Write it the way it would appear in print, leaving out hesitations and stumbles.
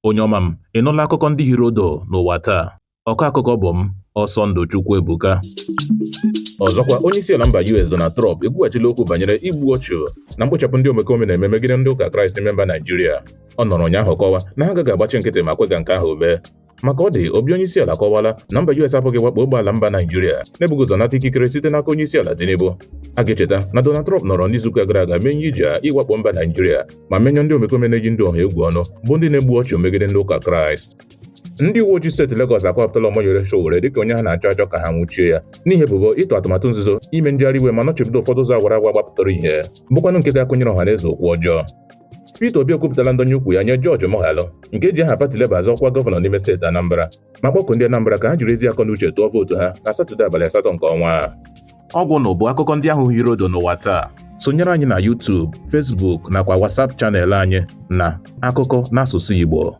Onye ọma m, ị nụla akụkọ ndị hiri odo n'ụwa taa? Ọkọ akụkọ bụ m, Ọsọndụ Chukwuebuka. Ọzọkwa, onyeisiala mba US Donald Trump ekwughachila okwu banyere igbu ọchụ na mkpochapụ ndị omekome na-eme megide ndị ụka Kraịst n'ime mba Naịjirịa. Ọ nọrọ ụnyaahụ kọwa na ha agaghị agbachi nkịtị ma kwega nke ahụ mee. Maka ọ dị, obi onyeisiala akọwala na mba US apụghị wakpo ụgbọala mba Naịjirịa na-ebughị ụzọ nata ikikere site n'aka onyeisiala Tinubu. A ga-echeta na Donald Trump nọrọ n'izuụka gara aga mee ihe iji ịwakpo mba Naịjirịa ma menye ndị omekome na-eji ndị ọha egwu ọnụ bụ ndị na-egbu ọchụ megide ndị ụka Kraịst. Ndị uwe ojii steeti Legọs akọwapụtala Omoyele Sowore dịka onye ha na-achọ achọ ka ha nwụchie ya n'ihi ebubo ịtụ atụmatụ nzuzo ime njegharị iwe ma nọchibido ụfọdụ ụzọ agwara agwa gbapụtara ihe bụkwanụ nke ga-akụnyere ọhaneze okwu ọjọọ. Peter Obi ekwupụtala ndonye ukwu ya nye George Moghalu nke ji aha pati Labour azọ ọkwa gọvanọ n'ime steeti Anambra ma kpọkụ ndị Anambra ka ha jiri ezi akọ na uche tụọ vootu ha na Satọde abalị 8 nke ọnwa a. Ọgwụ bụ akụkọ ndị ahụ hiri odo n'ụwa taa. Sonyere anyị na YouTube, Facebook nakwa WhatsApp chanel anyị na Akụkọ n'asụsụ Igbo.